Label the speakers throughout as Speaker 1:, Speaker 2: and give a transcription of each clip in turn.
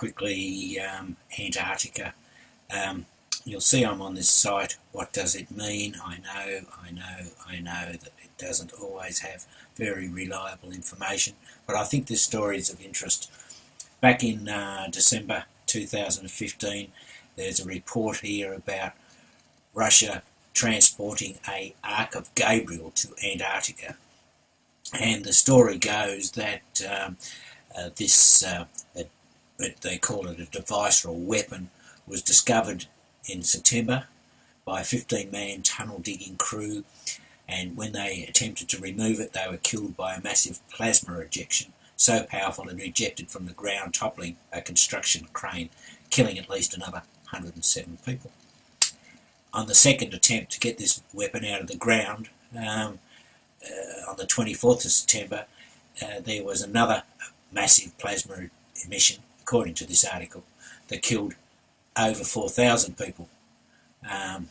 Speaker 1: quickly, Antarctica. You'll see I'm on this site. What does it mean? I know that it doesn't always have very reliable information, but I think this story is of interest. Back in December 2015, there's a report here about Russia transporting a Ark of Gabriel to Antarctica. And the story goes that they call it a device or a weapon, was discovered in September by a 15-man tunnel-digging crew, and when they attempted to remove it, they were killed by a massive plasma ejection, so powerful it ejected from the ground, toppling a construction crane, killing at least another 107 people. On the second attempt to get this weapon out of the ground, on the 24th of September, there was another massive plasma emission, according to this article, that killed over 4,000 people. And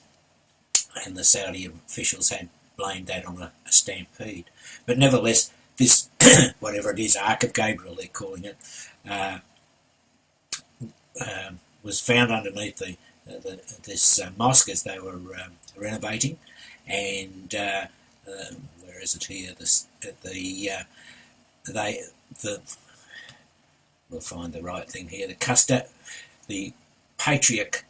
Speaker 1: the Saudi officials had blamed that on a stampede. But nevertheless, this, whatever it is, Ark of Gabriel they're calling it, was found underneath this mosque as they were renovating, and where is it here? We'll find the right thing here. The Patriarch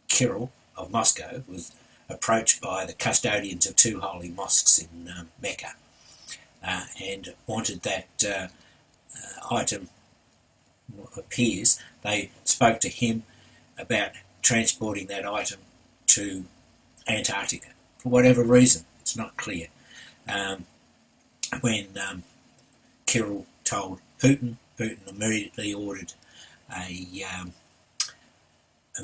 Speaker 1: Kirill of Moscow was approached by the custodians of two holy mosques in Mecca and wanted that item. Appears they spoke to him about transporting that item to Antarctica for whatever reason. It's not clear. When Kirill told Putin immediately ordered a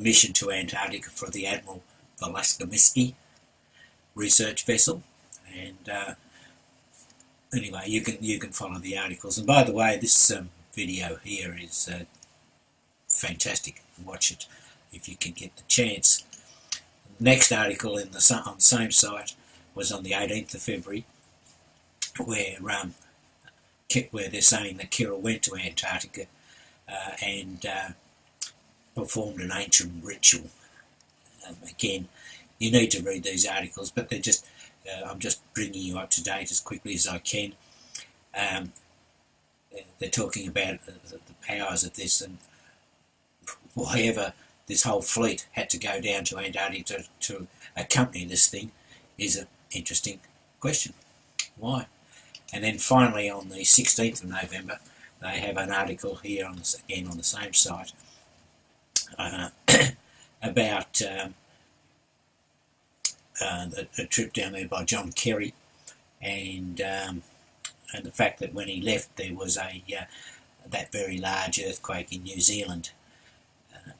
Speaker 1: mission to Antarctica for the Admiral Velaskovsky research vessel, and anyway, you can follow the articles. And by the way, this video here is fantastic. Watch it if you can get the chance. The next article on the same site was on the 18th of February, where they're saying that Kirill went to Antarctica and performed an ancient ritual. Again, you need to read these articles, but they're just I'm just bringing you up to date as quickly as I can. They're talking about the powers of this, and why ever this whole fleet had to go down to Antarctica to accompany this thing is an interesting question. Why? And then finally, on the 16th of November, they have an article here, again on the same site, about a trip down there by John Kerry, and the fact that when he left there was that very large earthquake in New Zealand.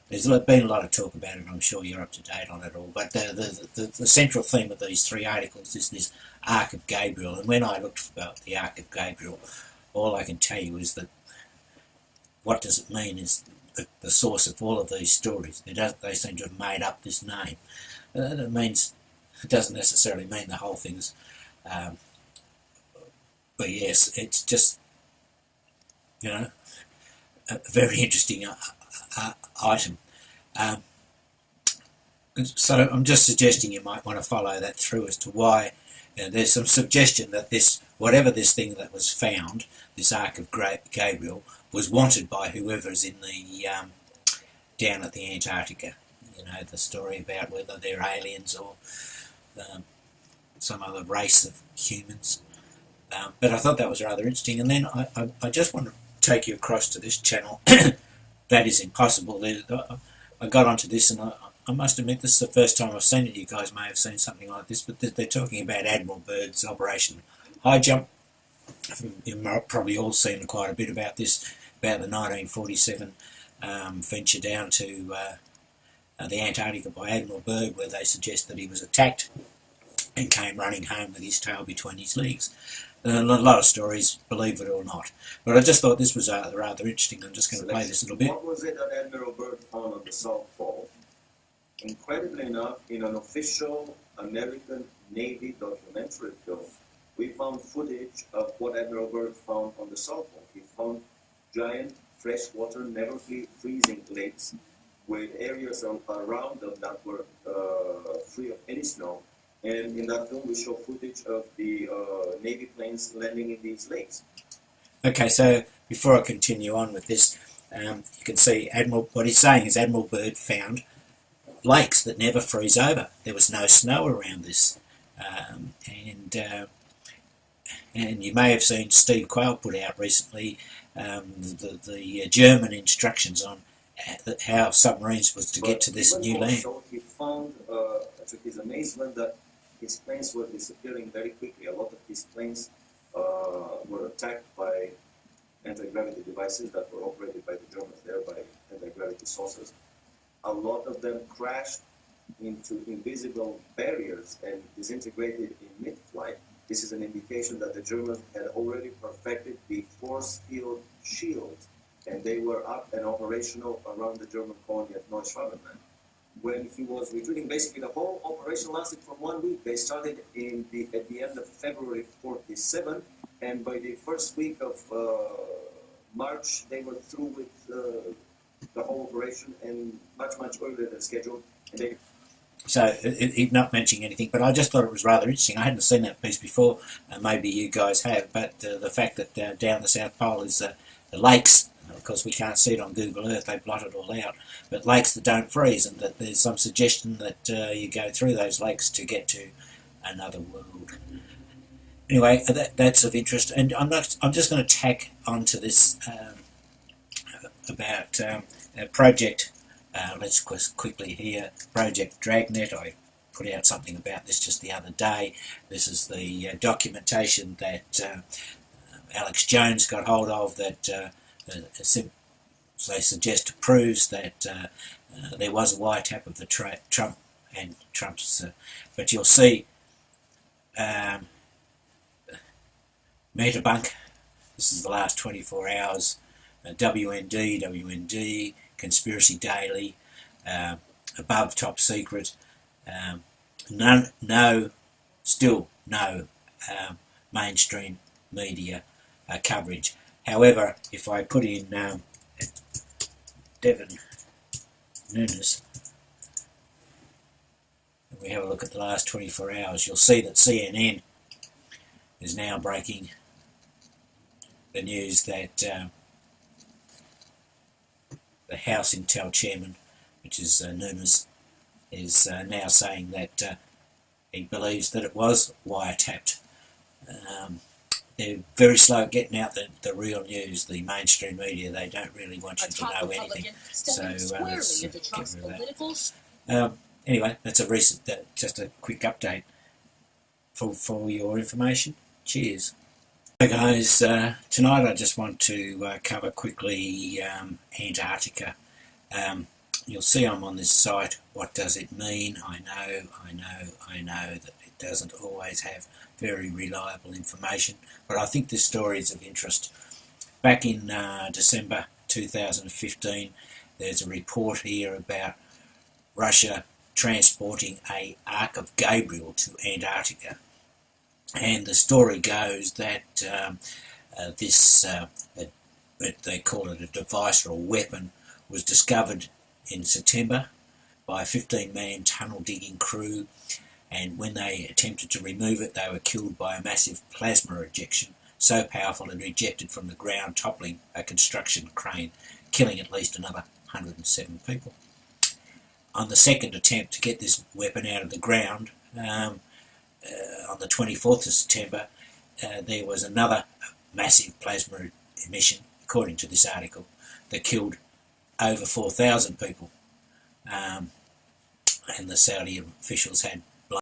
Speaker 1: There's been a lot of talk about it. I'm sure you're up to date on it all. But the central theme of these three articles is this Ark of Gabriel. And when I looked about the Ark of Gabriel, all I can tell you is that what does it mean is the source of all of these stories. They seem to have made up this name. It doesn't necessarily mean the whole thing's. But yes, it's just, a very interesting item. So I'm just suggesting you might want to follow that through as to why there's some suggestion that whatever this thing that was found, this Ark of Gabriel, was wanted by whoever's in the down at the Antarctica. The story about whether they're aliens or some other race of humans. But I thought that was rather interesting. And then I just want to take you across to this channel. That is Impossible. I got onto this, and I must admit this is the first time I've seen it. You guys may have seen something like this, but they're talking about Admiral Byrd's Operation High Jump. You've probably all seen quite a bit about this, about the 1947 venture down to the Antarctica by Admiral Byrd, where they suggest that he was attacked and came running home with his tail between his legs. A lot of stories, believe it or not. But I just thought this was rather interesting. I'm just going to play this a little bit.
Speaker 2: What was it that Admiral Byrd found on the South Pole? Incredibly enough, in an official American Navy documentary film, we found footage of what Admiral Byrd found on the South Pole. He found giant freshwater, never freezing lakes with areas around them that were free of any snow. And in that film, we show footage of the Navy planes landing in these lakes.
Speaker 1: Okay, so before I continue on with this, you can see what he's saying is Admiral Byrd found lakes that never freeze over. There was no snow around this. And you may have seen Steve Quayle put out recently the German instructions on how submarines was to get to this new land.
Speaker 2: So he found, to his amazement, that his planes were disappearing very quickly. A lot of his planes were attacked by anti-gravity devices that were operated by the Germans there, by anti-gravity saucers. A lot of them crashed into invisible barriers and disintegrated in mid-flight. This is an indication that the Germans had already perfected the force field shield, and they were up and operational around the German colony at Neuschwabenland. When he was retreating, basically the whole operation lasted for 1 week. They started at the end of February 47, and by the first week of March, they were through with the whole operation, and much earlier than scheduled. And
Speaker 1: so it not mentioning anything, but I just thought it was rather interesting. I hadn't seen that piece before, maybe you guys have, but the fact that down the South Pole is the lakes. Of course, we can't see it on Google Earth, they blot it all out, but lakes that don't freeze, and that there's some suggestion that you go through those lakes to get to another world. Anyway, that's of interest, and I'm just going to tack onto this about a project. Let's quickly here, Project Dragnet. I put out something about this just the other day. This is the documentation that Alex Jones got hold of that they suggest proves that there was a wiretap of the Trump and Trump's. But you'll see Metabunk. This is the last 24 hours. WND, Conspiracy Daily, Above Top Secret. Still no mainstream media coverage. However, if I put in Devin Nunes and we have a look at the last 24 hours, you'll see that CNN is now breaking the news that the House Intel chairman, which is Nunes, is now saying that he believes that it was wiretapped. They're very slow at getting out the real news, the mainstream media. They don't really want you to know anything. So let's get rid of that. Anyway, that's a recent, just a quick update for your information. Cheers. Hey guys, tonight I just want to cover quickly Antarctica. You'll see I'm on this site. What does it mean? I know that it doesn't always have very reliable information, but I think this story is of interest. Back in December 2015, there's a report here about Russia transporting a Ark of Gabriel to Antarctica. And the story goes that this, they call it a device or a weapon, was discovered in September by a 15-man tunnel-digging crew, and when they attempted to remove it, they were killed by a massive plasma ejection, so powerful it ejected from the ground, toppling a construction crane, killing at least another 107 people. On the second attempt to get this weapon out of the ground, on the 24th of September, there was another massive plasma emission, according to this article, that killed over 4,000 people. And the Saudi officials had